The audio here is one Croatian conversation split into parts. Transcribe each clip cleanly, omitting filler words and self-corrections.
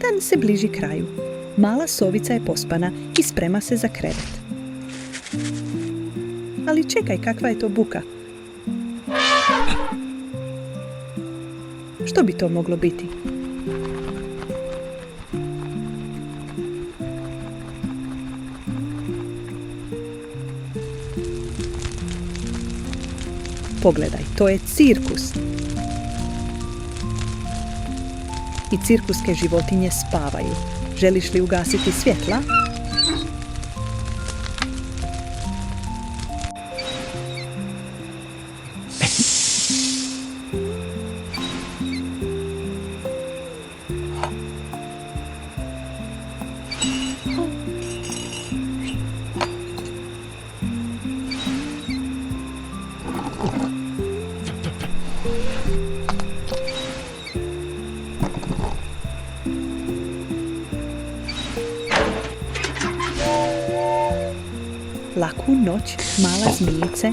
Dan se bliži kraju. Mala sovica je pospana i sprema se za krevet. Ali čekaj, kakva je to buka? Što bi to moglo biti? Pogledaj, to je cirkus. I cirkuske životinje spavaju. Želiš li ugasiti svjetla? Laku noć, mala zmijice.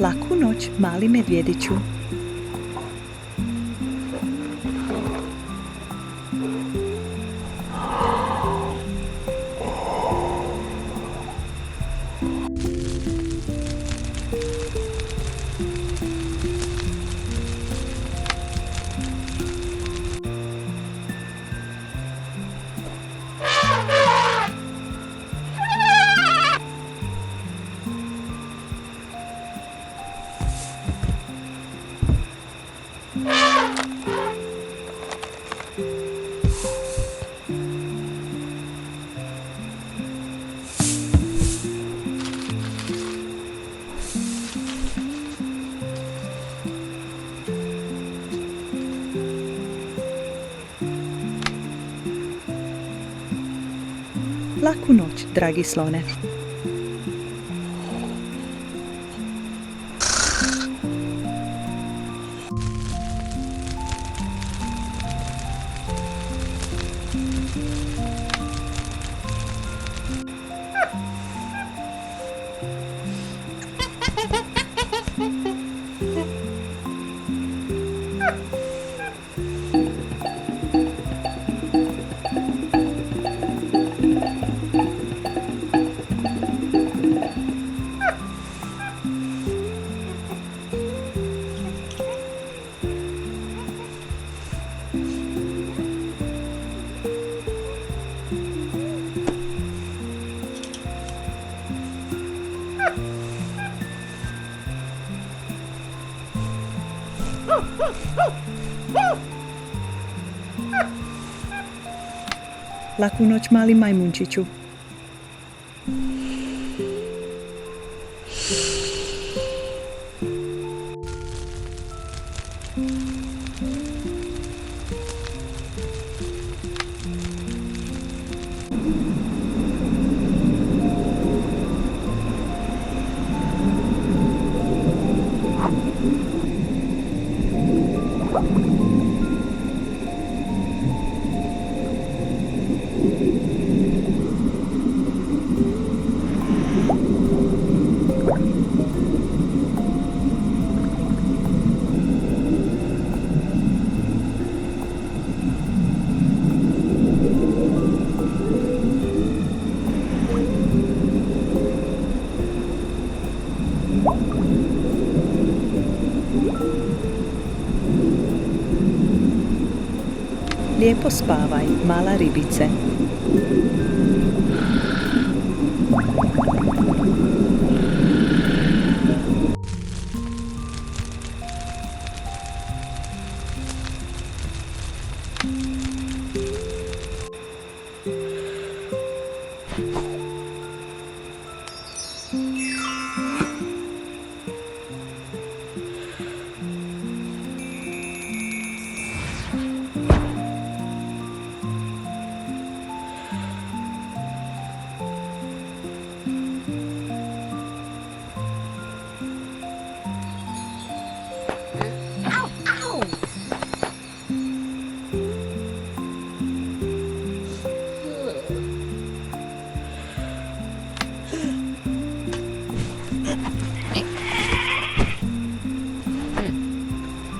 Laku noć, mali medvjediću. Laku noć, dragi slone. Laku noć, mali majmunčiću. Lijepo spavaj, mala ribice.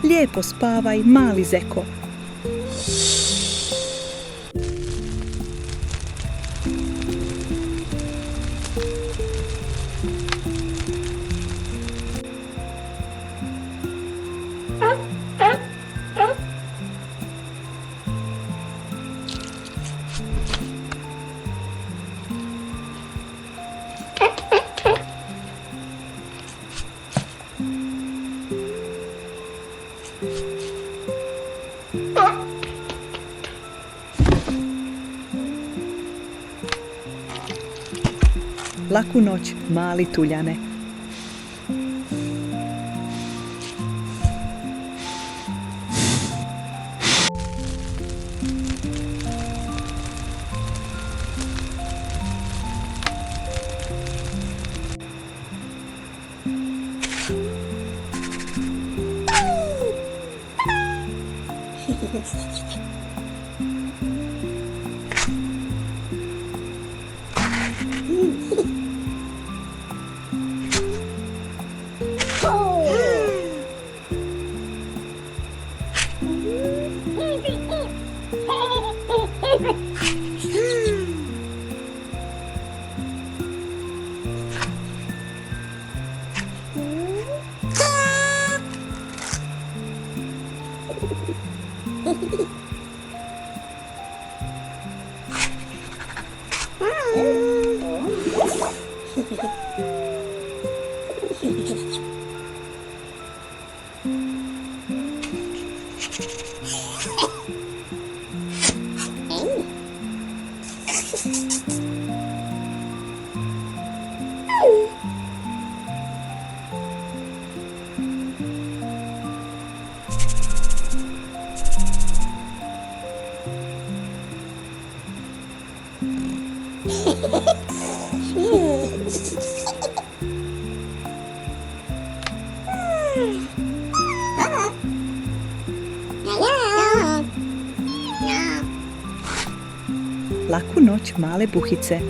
Lijepo spavaj, mali zeko. Laku noć, mali tuljane. Laku noć, male buhice.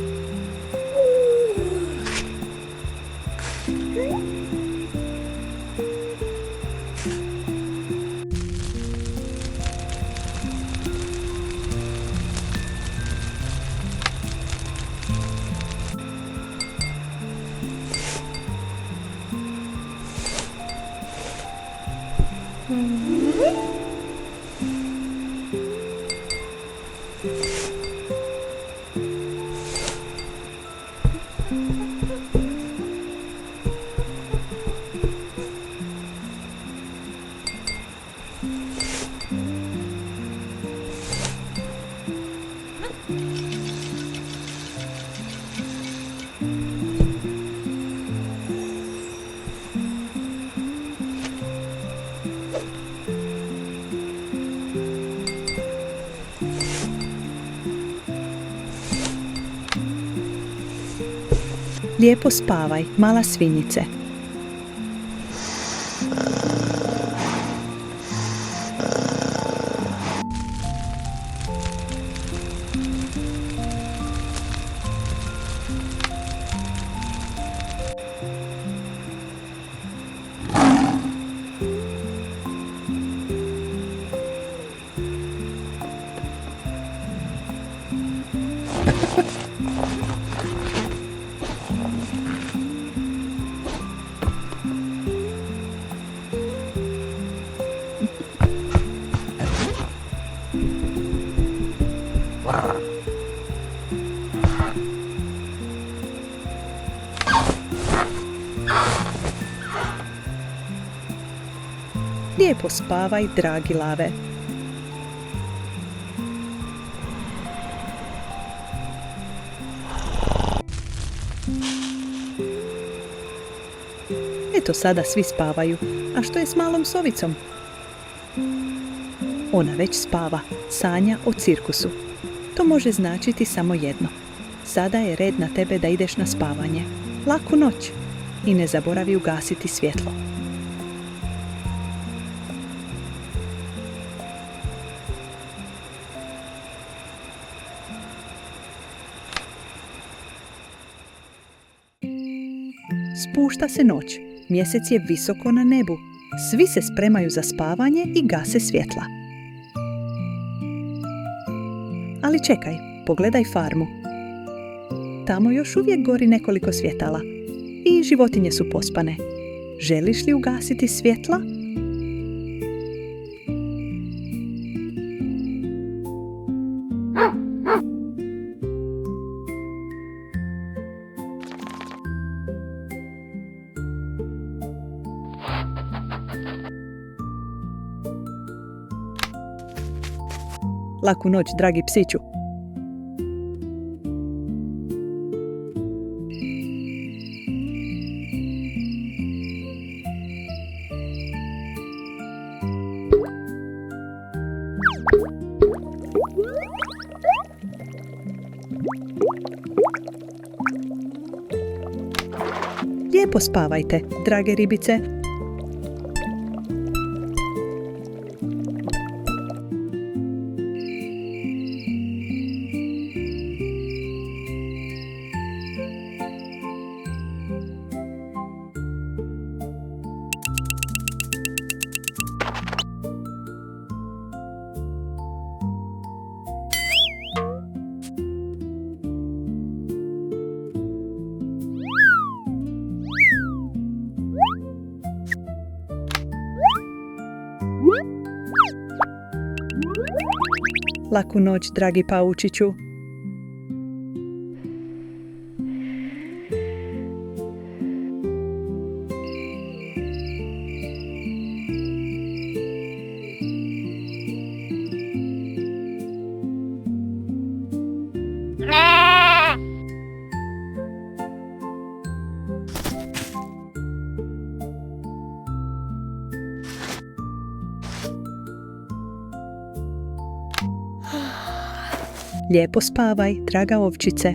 Lijepo spavaj, mala svinjice. Lijepo spavaj, dragi lave. Eto sada svi spavaju, a što je s malom sovicom? Ona već spava, sanja o cirkusu. To može značiti samo jedno. Sada je red na tebe da ideš na spavanje. Laku noć i ne zaboravi ugasiti svjetlo. Spušta se noć, mjesec je visoko na nebu, Svi se spremaju za spavanje i gase svjetla. Ali čekaj, pogledaj farmu. Tamo još uvijek gori nekoliko svjetala i životinje su pospane. Želiš li ugasiti svjetla? Laku noć, dragi psiću. Lijepo spavajte, drage ribice. Laku noć, dragi paučiću. Lijepo spavaj, draga ovčice.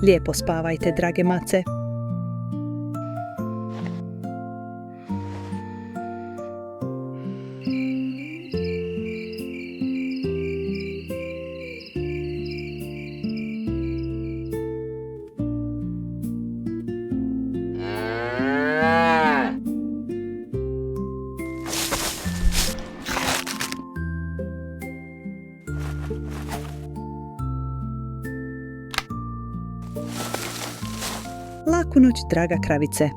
Lijepo spavajte, drage mace. Laku noć, draga kravice.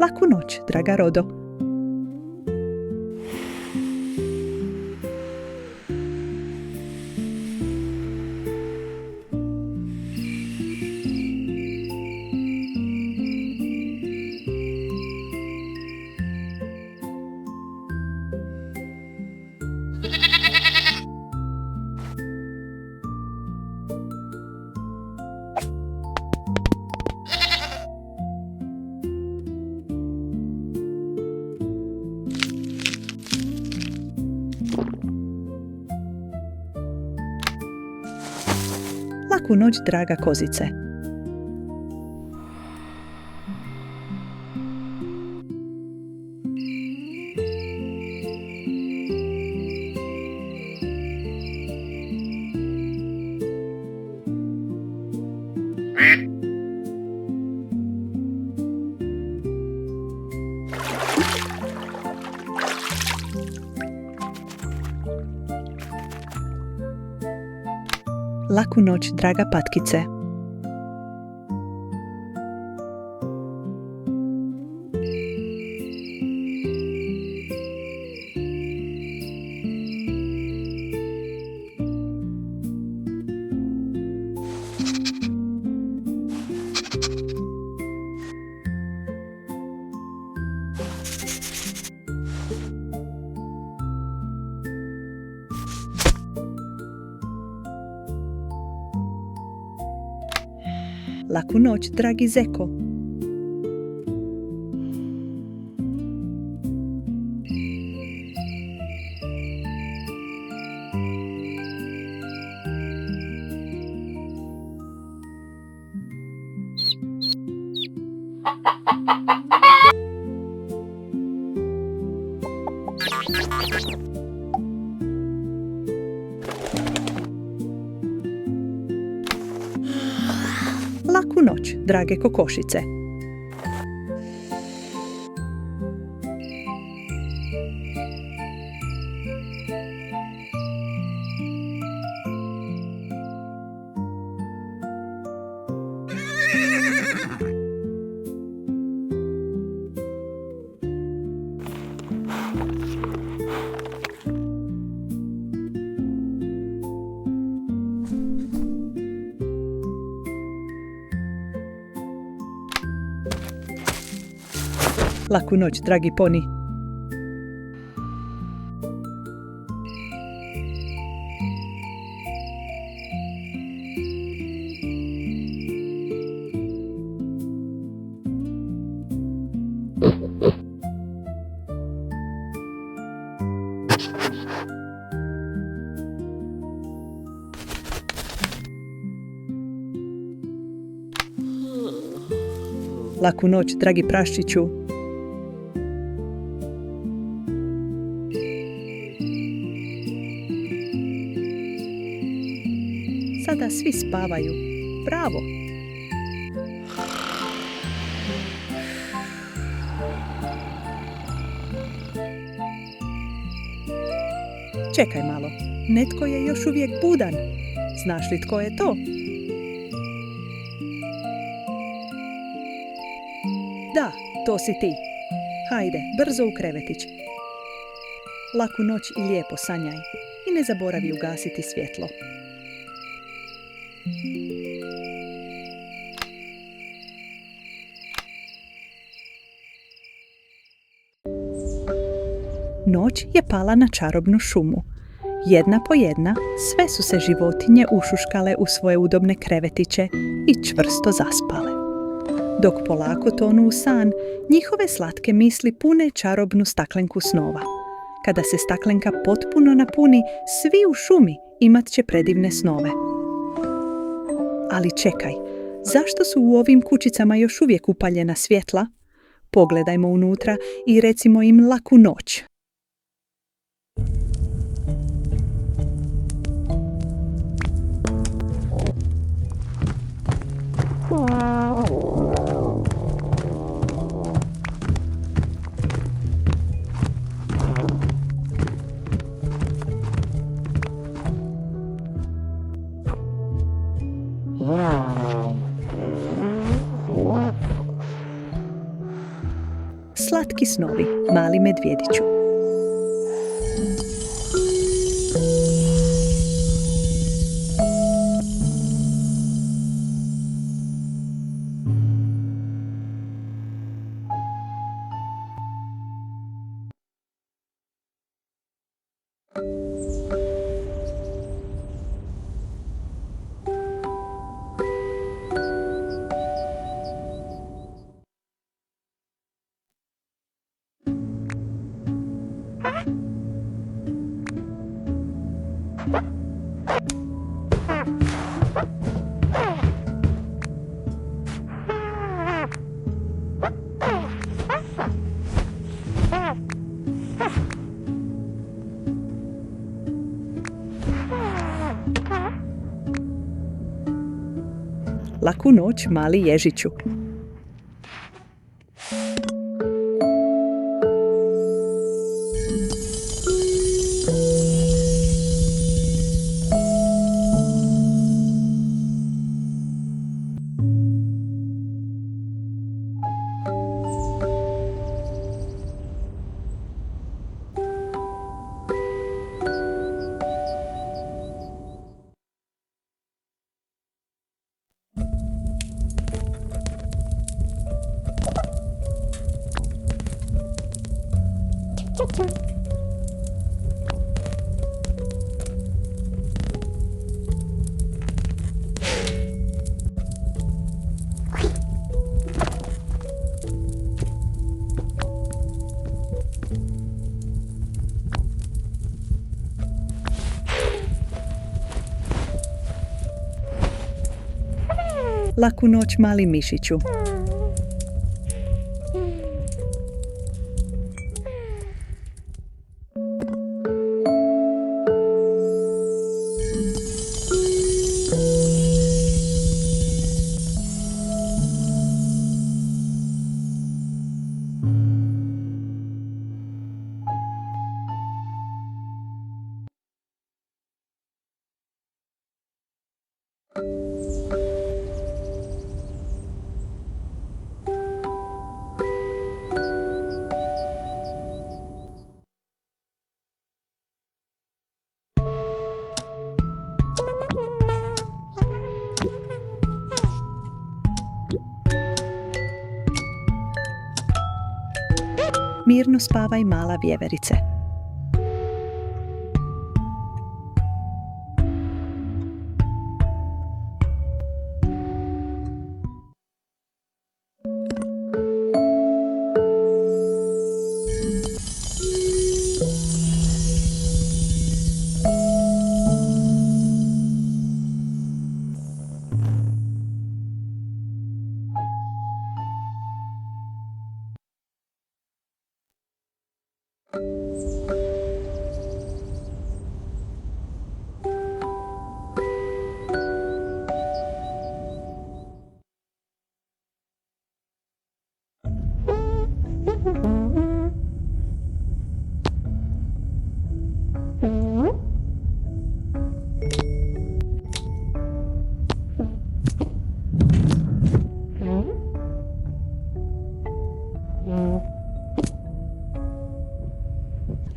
Laku noć, draga Rodo. Laku noć, draga kozice. Laku noć, draga patkice. Laku noć, dragi zeko. Laku noć, drage kokošice. Laku noć, dragi poni. Laku noć, dragi praščiću. Sada svi spavaju. Bravo! Čekaj malo, netko je još uvijek budan. Znaš li tko je to? Da, to si ti. Hajde, brzo u krevetić. Laku noć i lijepo sanjaj. I ne zaboravi ugasiti svjetlo. Noć je pala na čarobnu šumu. Jedna po jedna, sve su se životinje ušuškale u svoje udobne krevetiće i čvrsto zaspale. Dok polako tonu u san, njihove slatke misli pune čarobnu staklenku snova. Kada se staklenka potpuno napuni, svi u šumi imat će predivne snove. Ali čekaj, zašto su u ovim kućicama još uvijek upaljena svjetla? Pogledajmo unutra i recimo im laku noć. Slatki snovi, mali medvjediću. Laku noć, mali ježiću. Laku noć, mali mišiću. Mirno spavaj, mala vjeverice.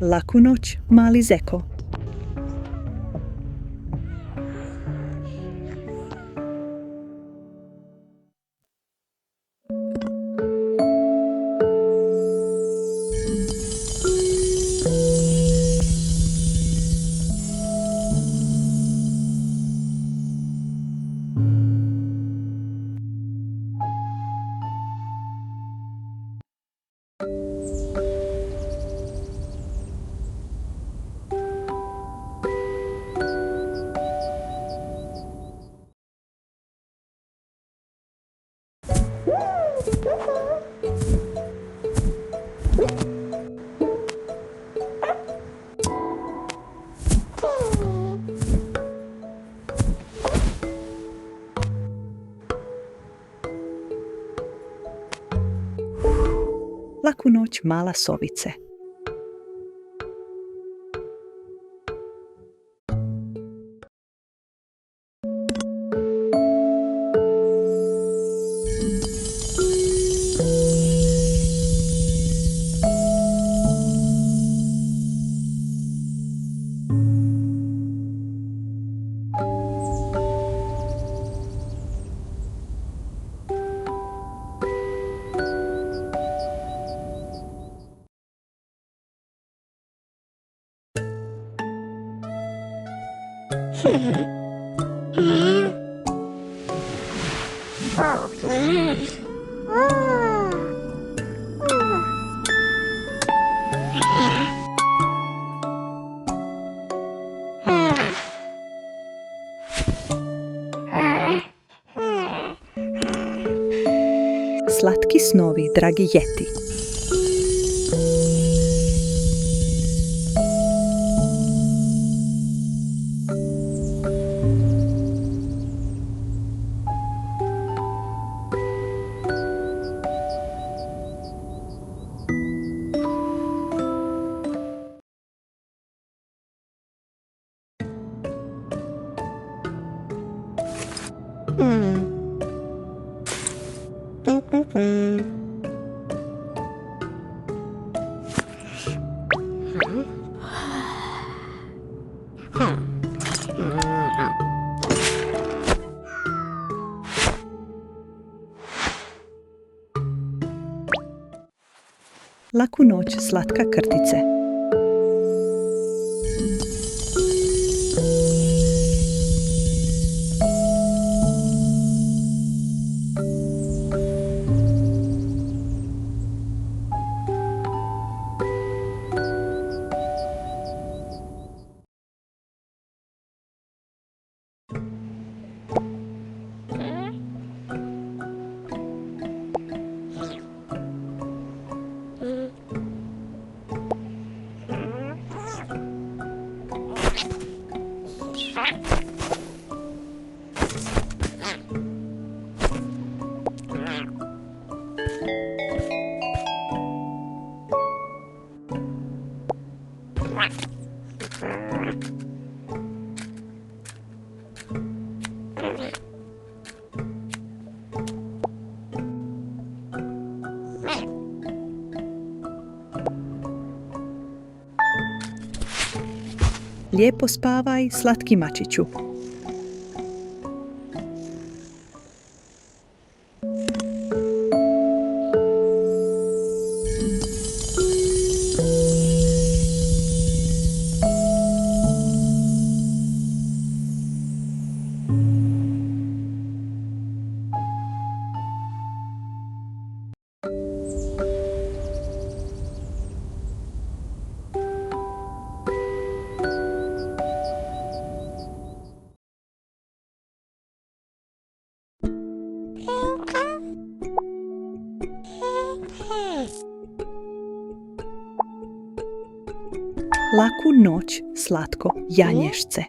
Laku noć, mali zeko. Laku noć, mala sovice. Slatki snovi, dragi Jeti. Laku noć, slatka krtice. Lijepo spavaj, slatki mačiću. Laku noć, slatko janješce.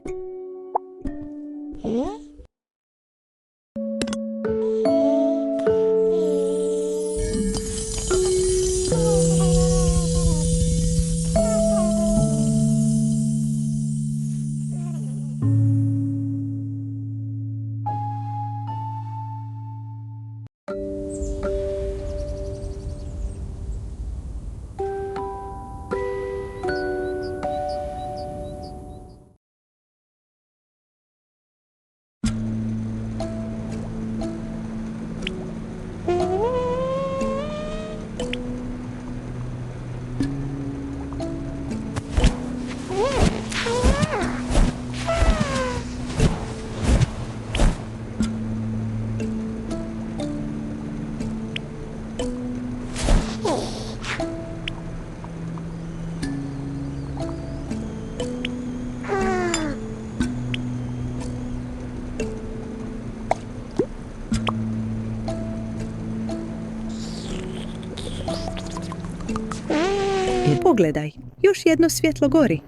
Pogledaj, još jedno svjetlo gori.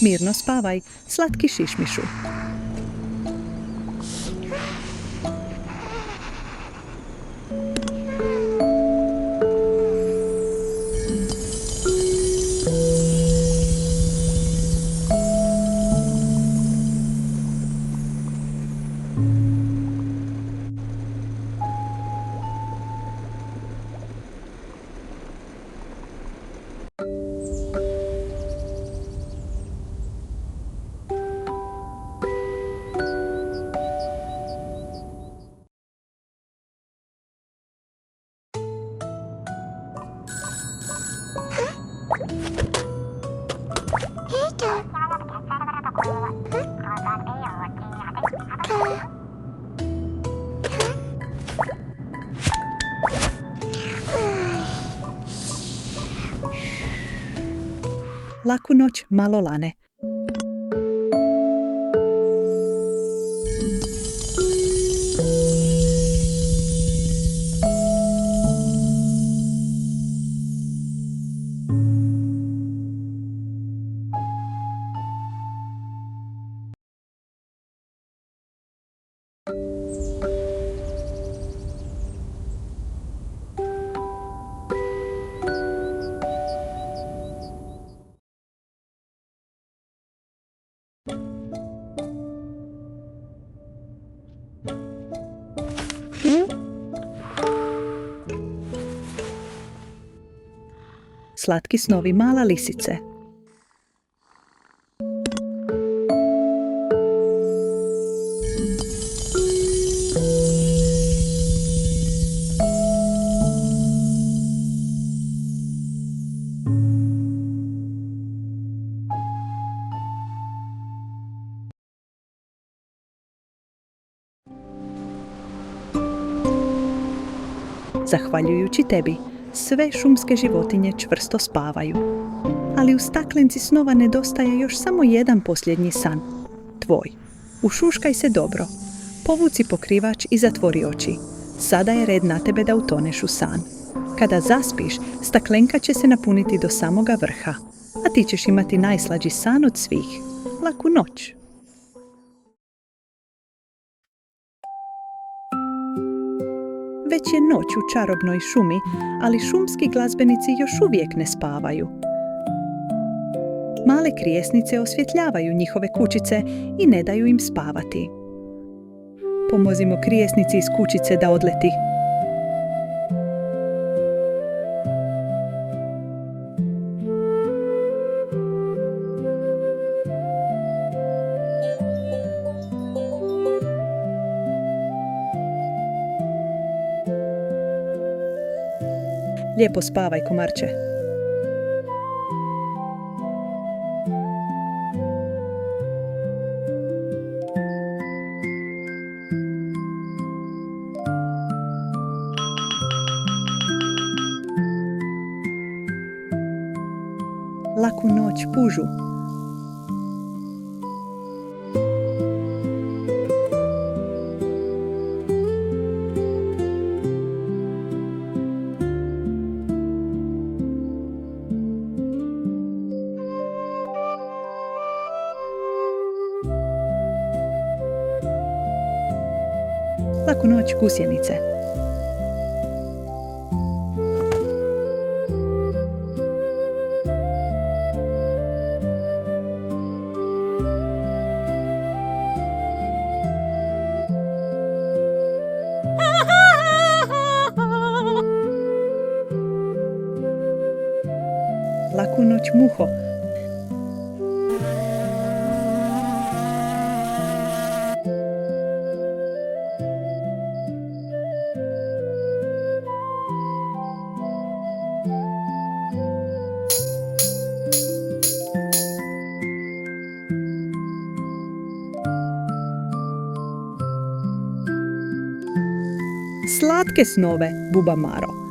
Mirno spavaj, slatki šišmišu. Laku noć, malo lane. Slatki snovi, mala lisice. Zahvaljujući tebi, sve šumske životinje čvrsto spavaju. Ali u staklenci snova nedostaje još samo jedan posljednji san. Tvoj. Ušuškaj se dobro. Povuci pokrivač i zatvori oči. Sada je red na tebe da utoneš u san. Kada zaspiš, staklenka će se napuniti do samoga vrha, a ti ćeš imati najslađi san od svih. Laku noć. Već je noć u čarobnoj šumi, ali šumski glazbenici još uvijek ne spavaju. Male krijesnice osvjetljavaju njihove kućice i ne daju im spavati. Pomozimo krijesnici iz kućice da odleti. Lijepo spavaj, komarče. Laku noć, pužu. Laku noć, gusjenice. Laku noć, muho. Slatke snove, buba Maro.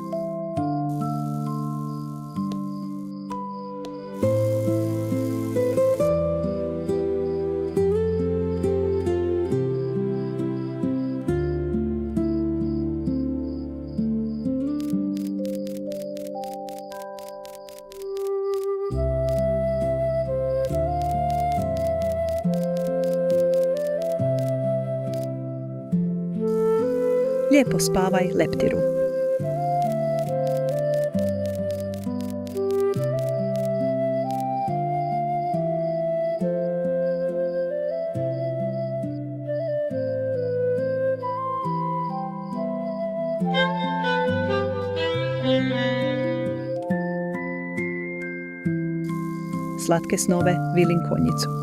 Lijepo spavaj, leptiru. Slatke snove, vilin konjicu.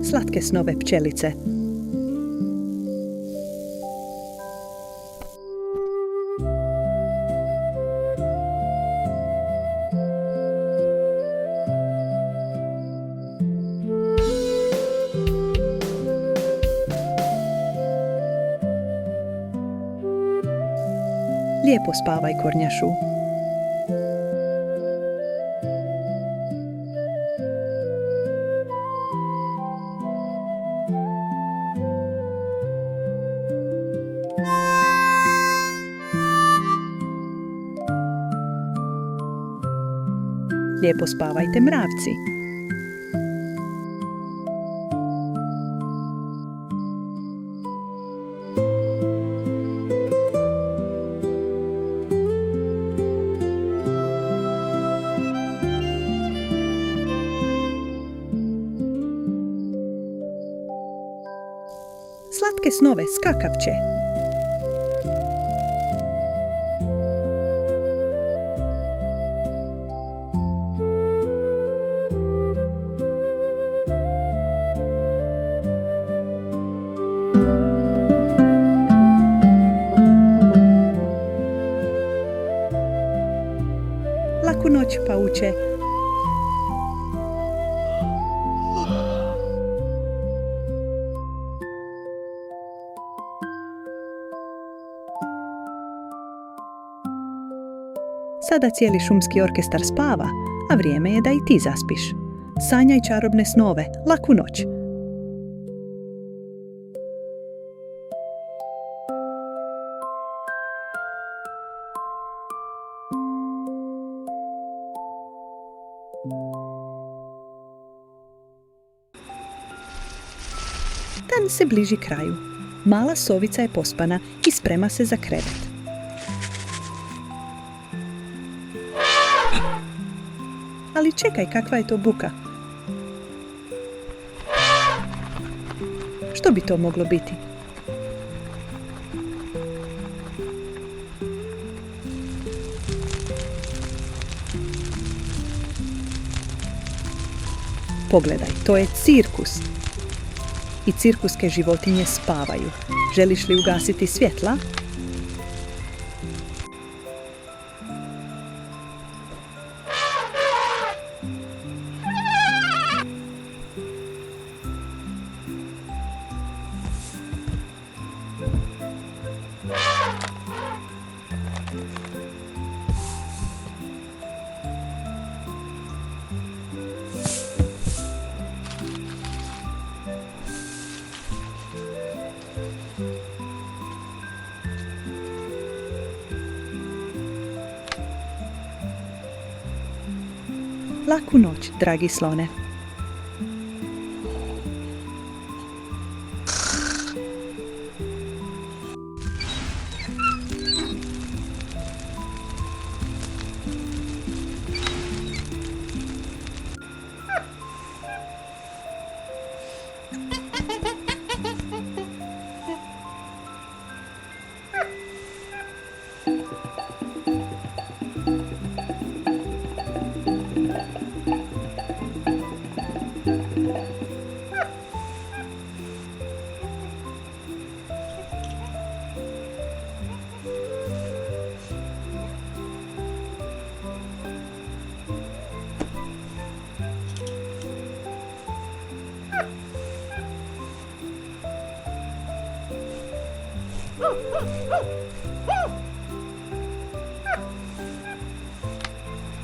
Slatke snove, pčelice. Lijepo spavaj, kornjašu. Lijepo spavajte, mravci. Slatke snove, skakavče. Laku noć, pauče. Sada cijeli šumski orkestar spava, a vrijeme je da i ti zaspiš. Sanjaj čarobne snove, laku noć. Dan se bliži kraju. Mala sovica je pospana i sprema se za krevet. Ali čekaj, kakva je to buka? Što bi to moglo biti? Pogledaj, to je cirkus. I cirkuske životinje spavaju. Želiš li ugasiti svjetla? Laku noć, dragi slone.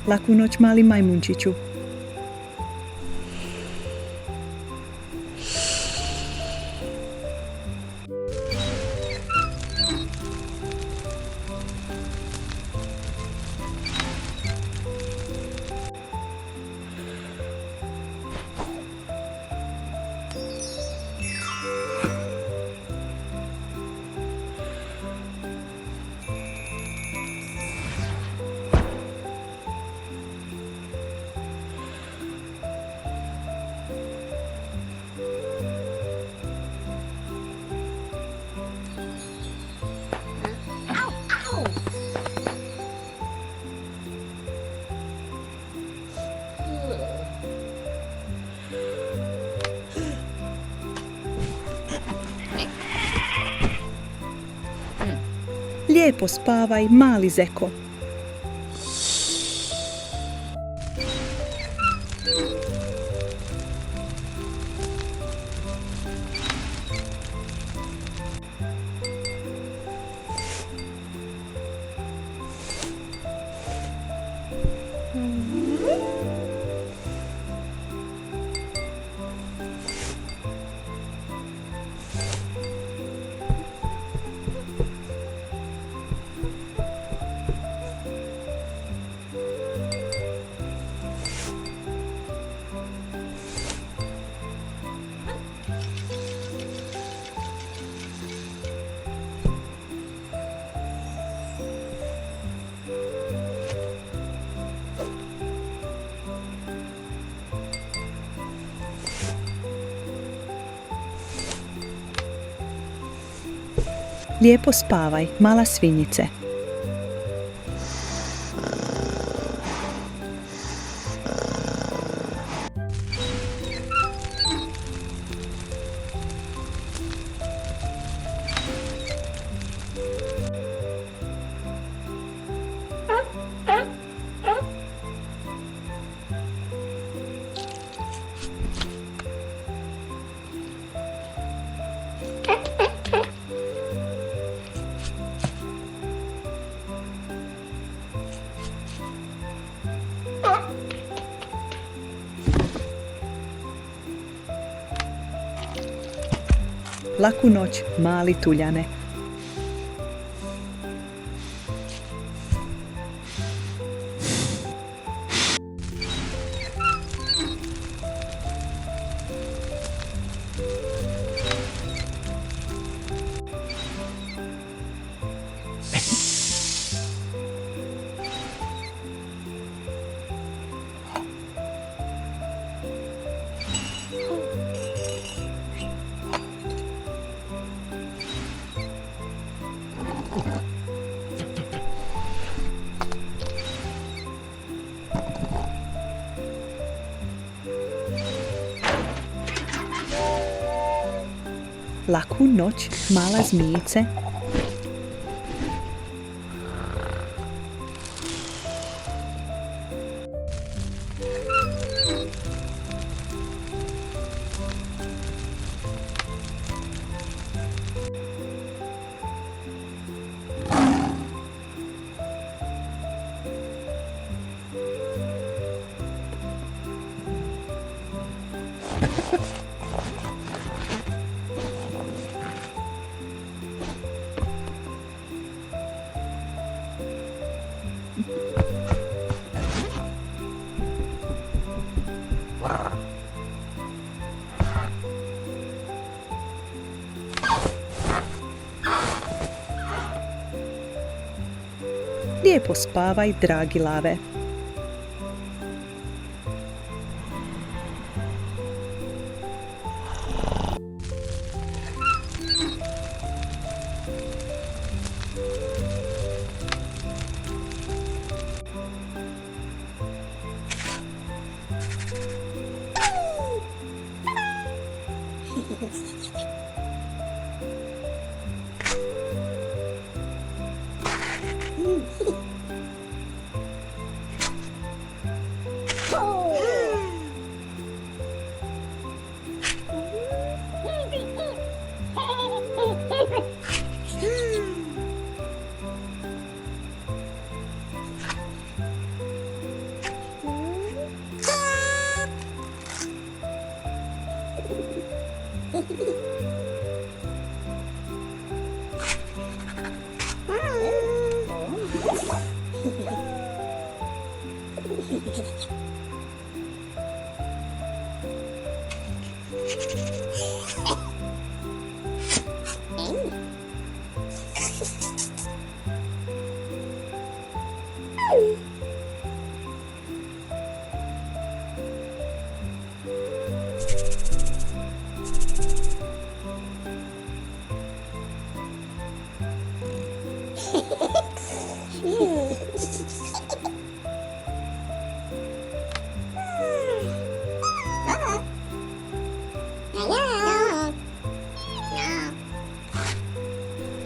Laku noć, mali majmunčiću. Lijepo spavaj, mali zeko. Lijepo spavaj, mala svinjice. Laku noć, mali tuljane. Laku noć, mala zmijice. Lijepo spavaj, dragi lave.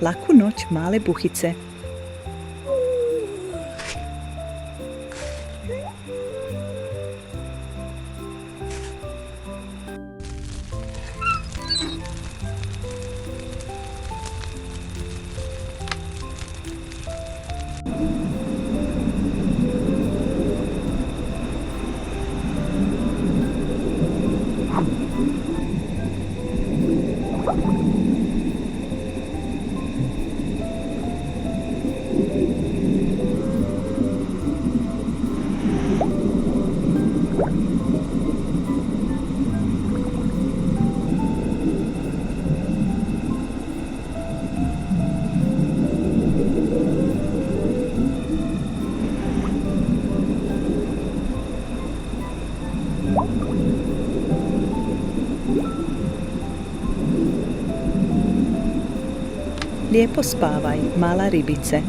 Laku noć, male buhice. Lijepo spavaj, mala ribice.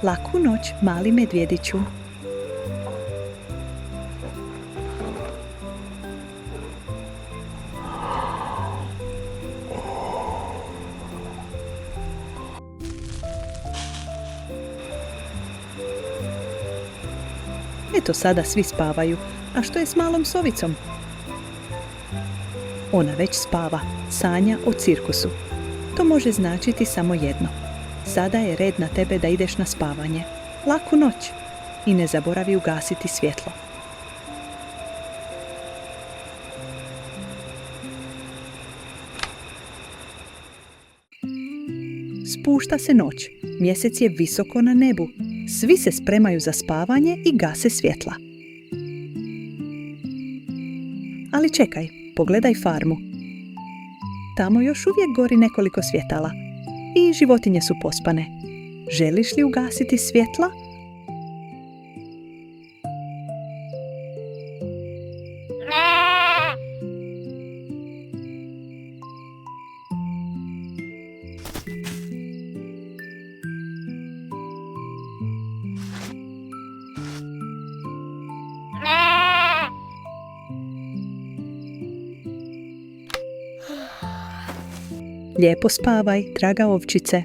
Laku noć, mali medvjediću. Eto sada svi spavaju, a što je s malom sovicom? Ona već spava, sanja o cirkusu. To može značiti samo jedno. Sada je red na tebe da ideš na spavanje. Laku noć i ne zaboravi ugasiti svjetlo. Spušta se noć, mjesec je visoko na nebu, svi se spremaju za spavanje i gase svjetla. Ali čekaj, pogledaj farmu. Tamo još uvijek gori nekoliko svjetala i životinje su pospane. Želiš li ugasiti svjetla? Lijepo spavaj, draga ovčice.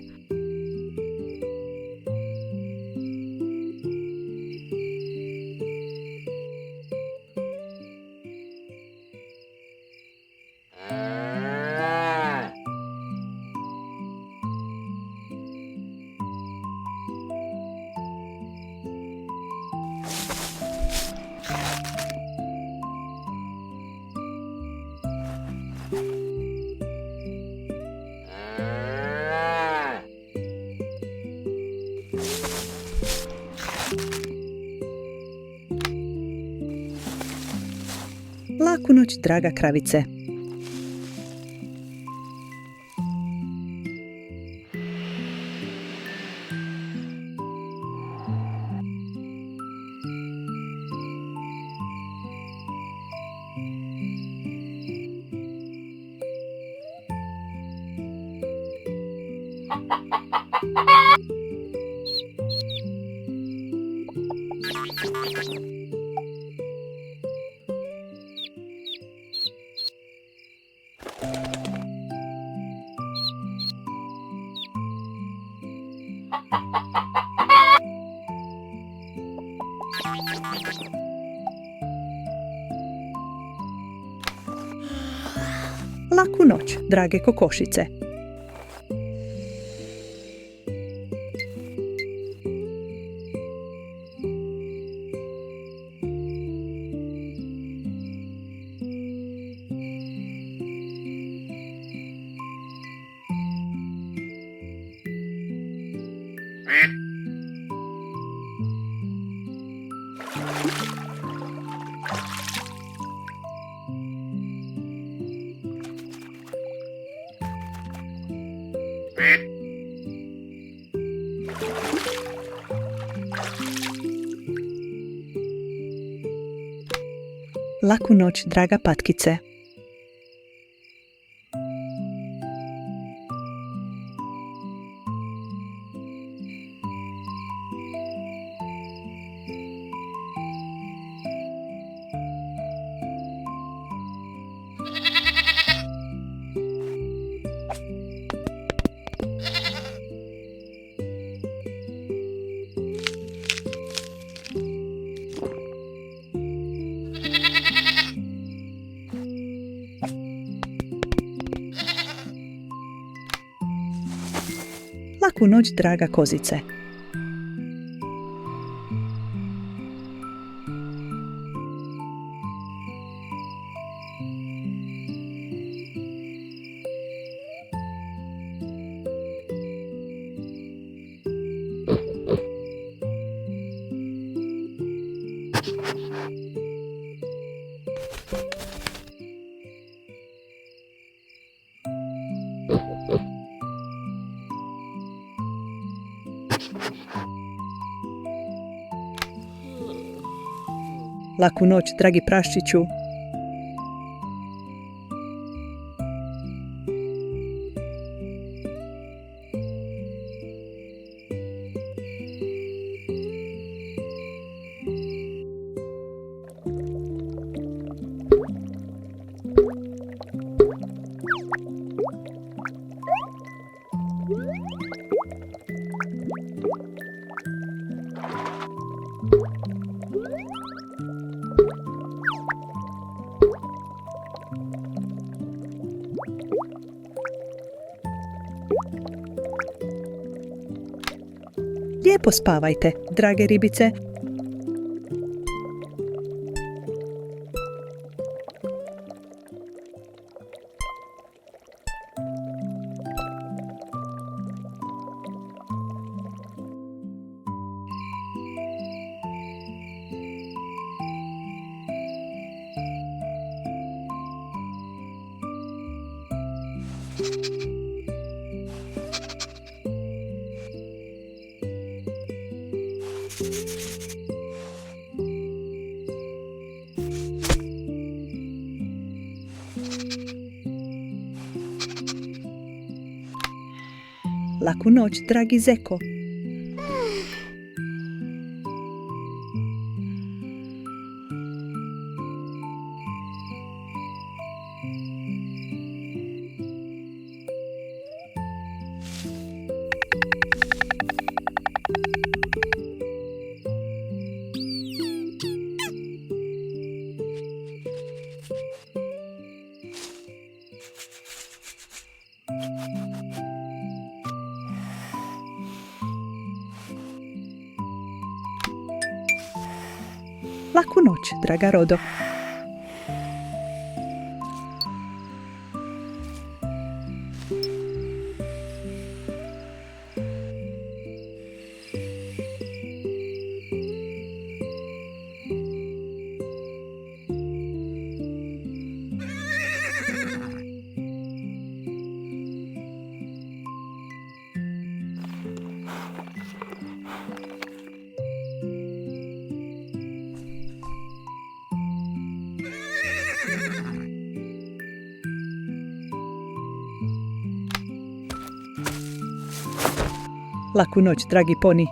Laku noć, draga kravice. Laku noć, drage kokošice. Laku noć, draga patkice. Laku noć, draga kozice. Laku noć, dragi praščiću. Lijepo spavajte, drage ribice. Laku noć, dragi zeko. Laku noć, draga Rodo. Laku noć, dragi poni.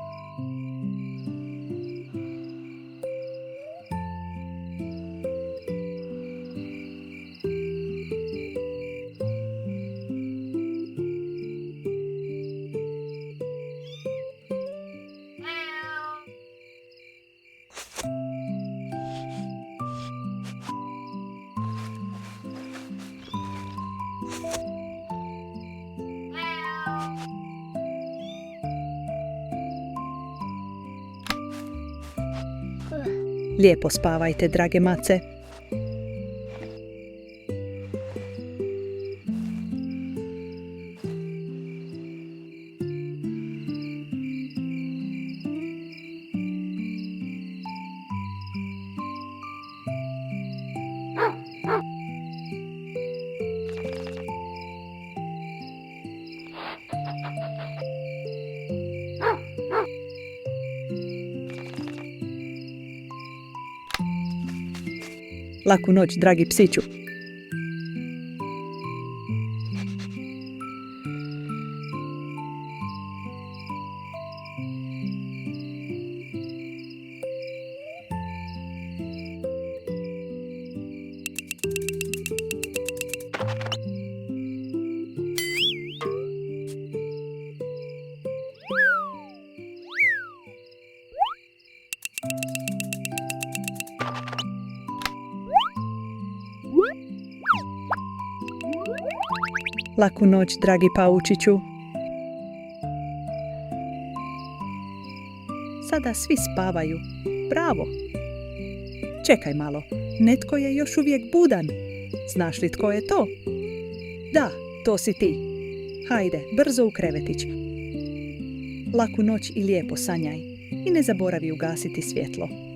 Lijepo spavajte, drage mace. Laku noć, dragi psiću. Laku noć, dragi paučiću. Sada svi spavaju. Bravo! Čekaj malo, netko je još uvijek budan. Znaš li tko je to? Da, to si ti. Hajde, brzo u krevetić. Laku noć i lijepo sanjaj. I ne zaboravi ugasiti svjetlo.